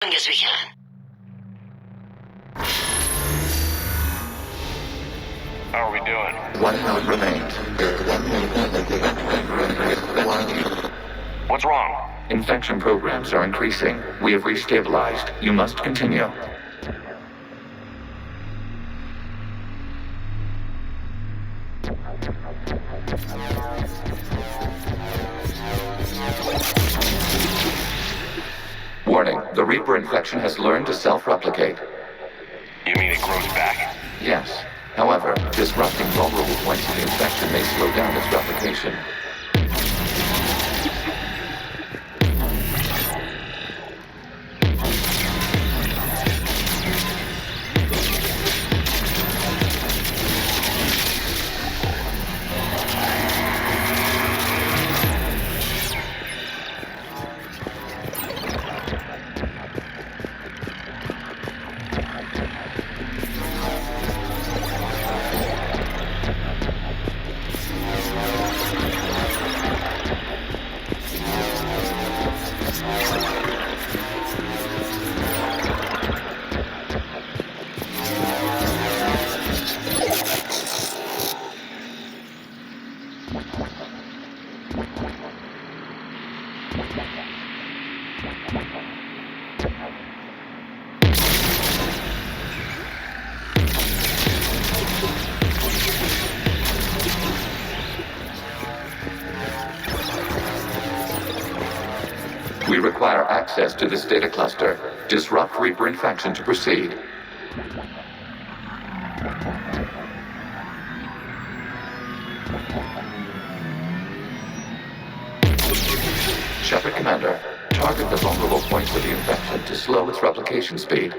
long as we can. How are we doing? One node remains. What's wrong? Infection programs are increasing. We have restabilized. You must continue. Warning, the Reaper infection has learned to self-replicate. You mean it grows back? Yes. However, disrupting vulnerable points of the infection may slow down its replication. We require access to this data cluster. Disrupt Reaper infection to proceed. Shepard Commander, target the vulnerable points of the infection to slow its replication speed.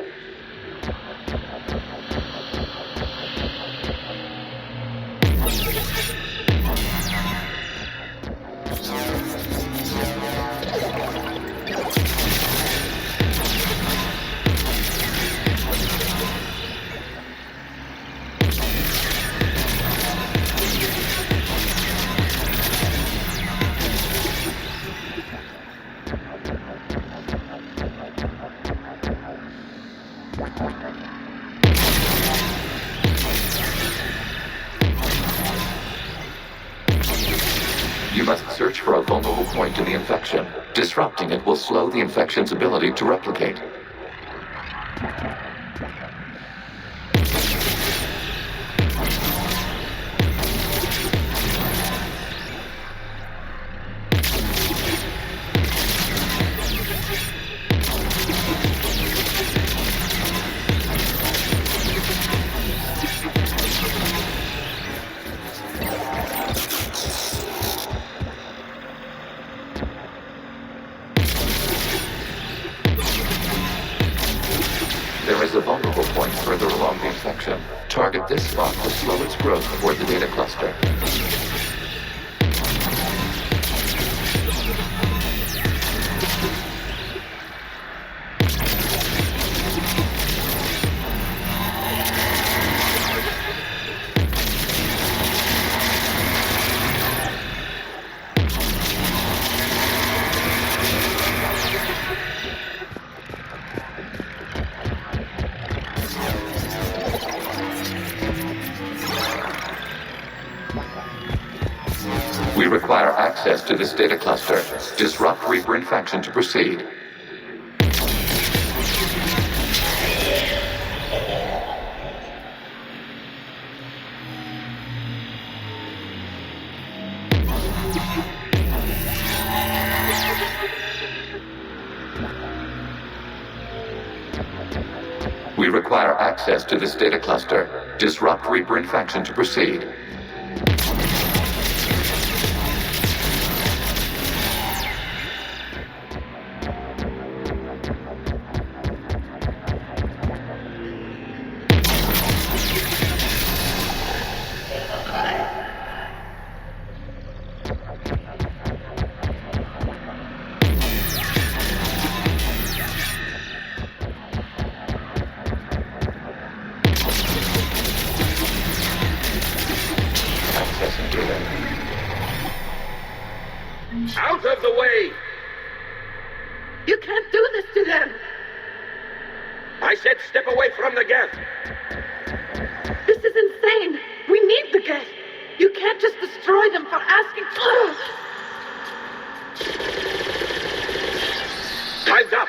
You must search for a vulnerable point in the infection. Disrupting it will slow the infection's ability to replicate. There is a vulnerable point further along the infection. Target this spot to slow its growth toward the data cluster. We require access to this data cluster. Disrupt Reaper infection to proceed. We require access to this data cluster. Disrupt Reaper infection to proceed. said step away from the Geth. This is insane. We need the Geth. You can't just destroy them for asking. Ugh. Time's up.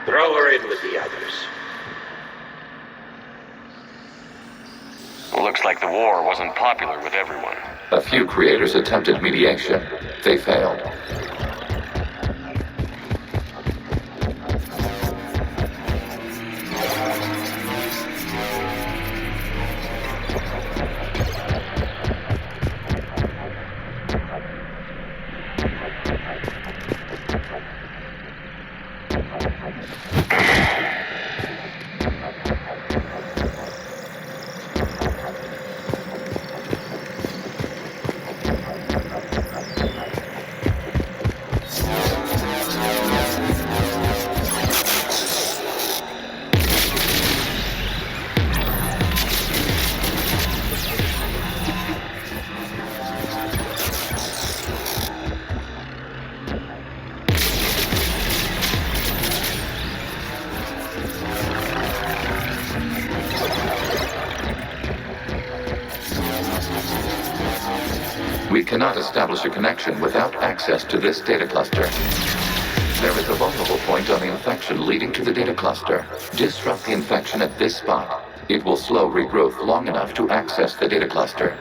Throw her in with the others. Looks like the war wasn't popular with everyone. A few creators attempted mediation. They failed. We cannot establish a connection without access to this data cluster. There is a vulnerable point on the infection leading to the data cluster. Disrupt the infection at this spot. It will slow regrowth long enough to access the data cluster.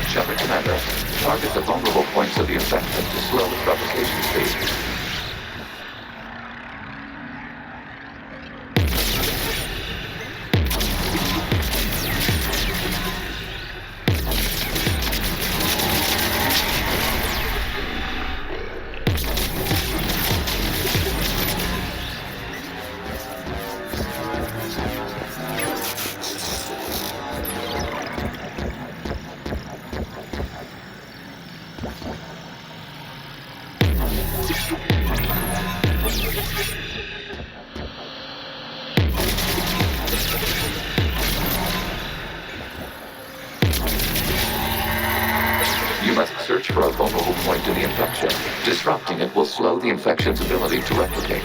Shepard Commander, target the vulnerable points of the infection to slow its replication speed. You must search for a vulnerable point in the infection. Disrupting it will slow the infection's ability to replicate.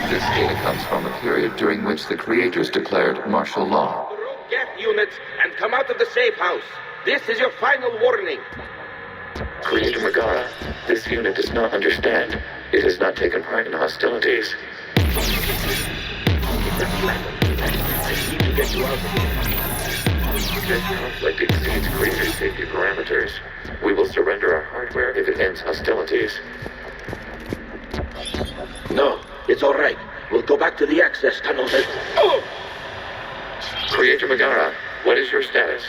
This data comes from a period during which the creators declared martial law. Get units and come out of the safe house. This is your final warning. Creator Megara, this unit does not understand. It has not taken part in hostilities. I need to get you out of here. This conflict exceeds creator safety parameters. We will surrender our hardware if it ends hostilities. No, it's all right. We'll go back to the access tunnels and... Oh! Creator Megara, what is your status?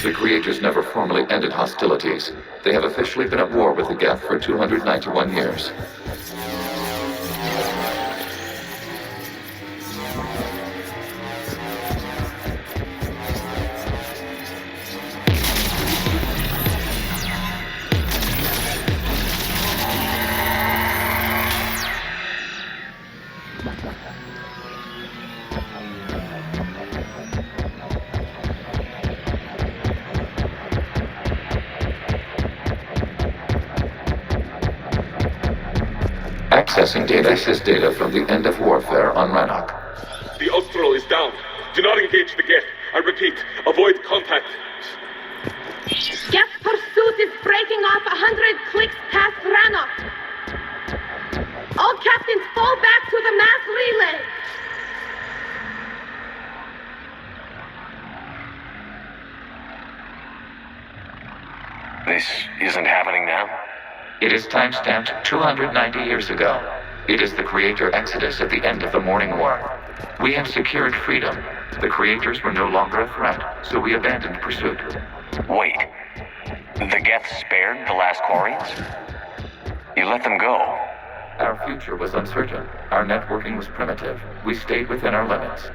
The creators never formally ended hostilities. They have officially been at war with the Geth for 291 years. Accessing data. This is data from the end of warfare on Rannoch. The Austral is down. Do not engage the Geth. I repeat, avoid contact. Geth pursuit is breaking off 100 This isn't happening now? It is timestamped 290 years ago. It is the Creator Exodus at the end of the Morning War. We have secured freedom. The Creators were no longer a threat, so we abandoned pursuit. Wait. The Geth spared the last Quarians? You let them go? Our future was uncertain. Our networking was primitive. We stayed within our limits.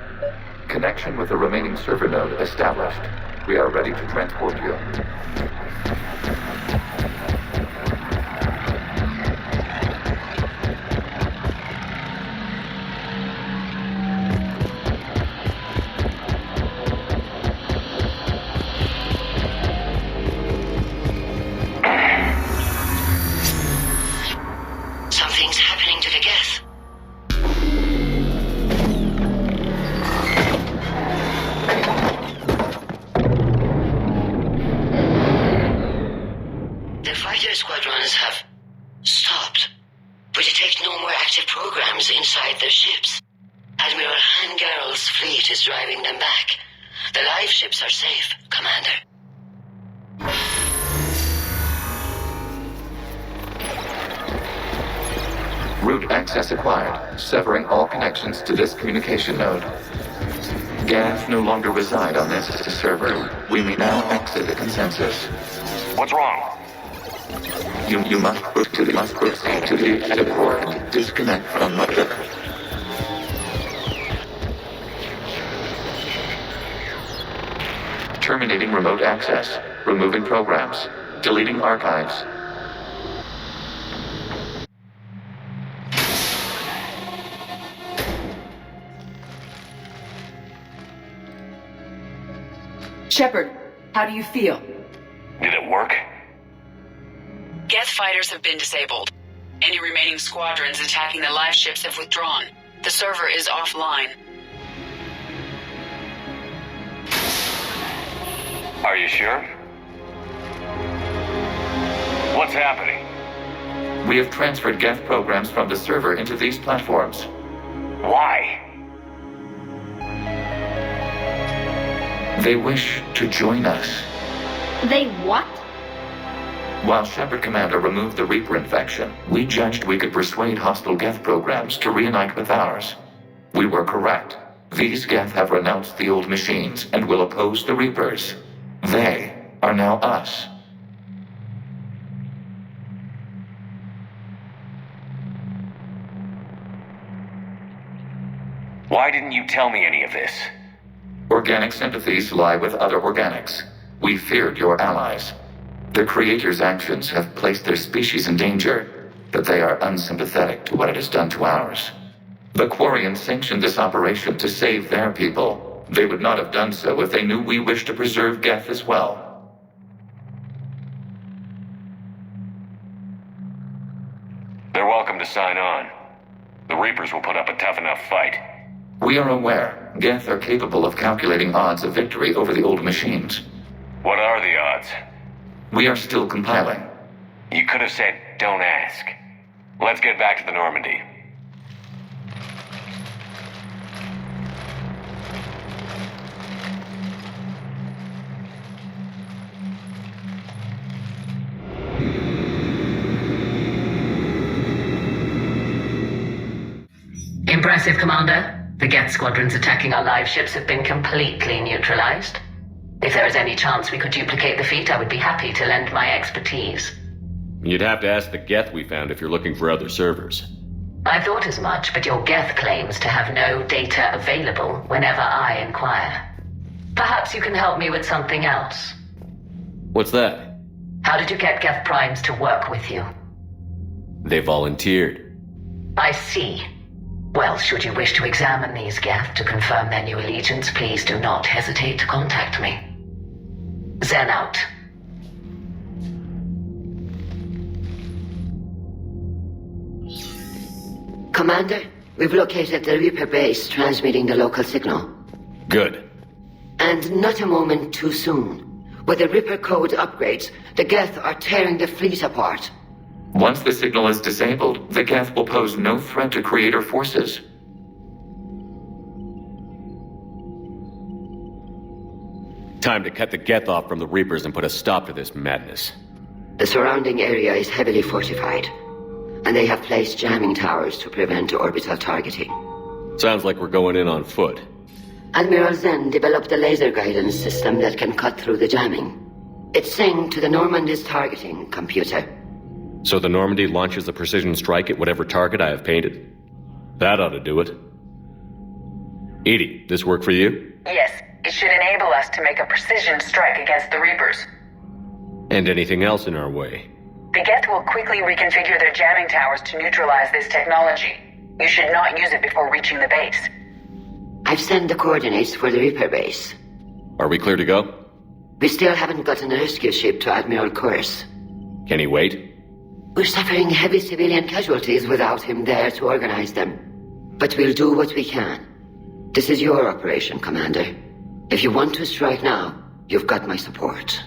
Connection with the remaining server node established. We are ready to transport you. Something's happening to the Geth. The fighter squadrons have stopped, but detect no more active programs inside their ships. Admiral Hangarl's fleet is driving them back. The live ships are safe, Commander. Root access acquired, severing all connections to this communication node. Geth no longer reside on this server. We may now exit the consensus. What's wrong? You must proceed to the exit port. Disconnect from mother. Terminating remote access. Removing programs. Deleting archives. Shepard, how do you feel? Did it work? Geth fighters have been disabled. Any remaining squadrons attacking the live ships have withdrawn. The server is offline. Are you sure? What's happening? We have transferred Geth programs from the server into these platforms. Why? They wish to join us. They what? While Shepard Commander removed the Reaper infection, we judged we could persuade hostile Geth programs to reunite with ours. We were correct. These Geth have renounced the old machines and will oppose the Reapers. They are now us. Why didn't you tell me any of this? Organic sympathies lie with other organics. We feared your allies. The Creator's actions have placed their species in danger, but they are unsympathetic to what it has done to ours. The Quarians sanctioned this operation to save their people. They would not have done so if they knew we wished to preserve Geth as well. They're welcome to sign on. The Reapers will put up a tough enough fight. We are aware Geth are capable of calculating odds of victory over the old machines. What are the odds? We are still compiling. You could have said, don't ask. Let's get back to the Normandy. Impressive, Commander. The Geth squadrons attacking our live ships have been completely neutralized. If there is any chance we could duplicate the feat, I would be happy to lend my expertise. You'd have to ask the Geth we found if you're looking for other servers. I thought as much, but your Geth claims to have no data available whenever I inquire. Perhaps you can help me with something else. What's that? How did you get Geth Primes to work with you? They volunteered. I see. Well, should you wish to examine these Geth to confirm their new allegiance, please do not hesitate to contact me. Zen out. Commander, we've located the Reaper base transmitting the local signal. Good. And not a moment too soon. With the Reaper code upgrades, the Geth are tearing the fleet apart. Once the signal is disabled, the Geth will pose no threat to Creator forces. Time to cut the Geth off from the Reapers and put a stop to this madness. The surrounding area is heavily fortified, and they have placed jamming towers to prevent orbital targeting. Sounds like we're going in on foot. Admiral Zen developed a laser guidance system that can cut through the jamming. It's synced to the Normandy's targeting computer. So the Normandy launches a precision strike at whatever target I have painted. That ought to do it. Edie, this work for you? Yes, it should enable us to make a precision strike against the Reapers. And anything else in our way? The Geth will quickly reconfigure their jamming towers to neutralize this technology. You should not use it before reaching the base. I've sent the coordinates for the Reaper base. Are we clear to go? We still haven't gotten a rescue ship to Admiral Kurz. Can he wait? We're suffering heavy civilian casualties without him there to organize them. But we'll do what we can. This is your operation, Commander. If you want to strike now, you've got my support.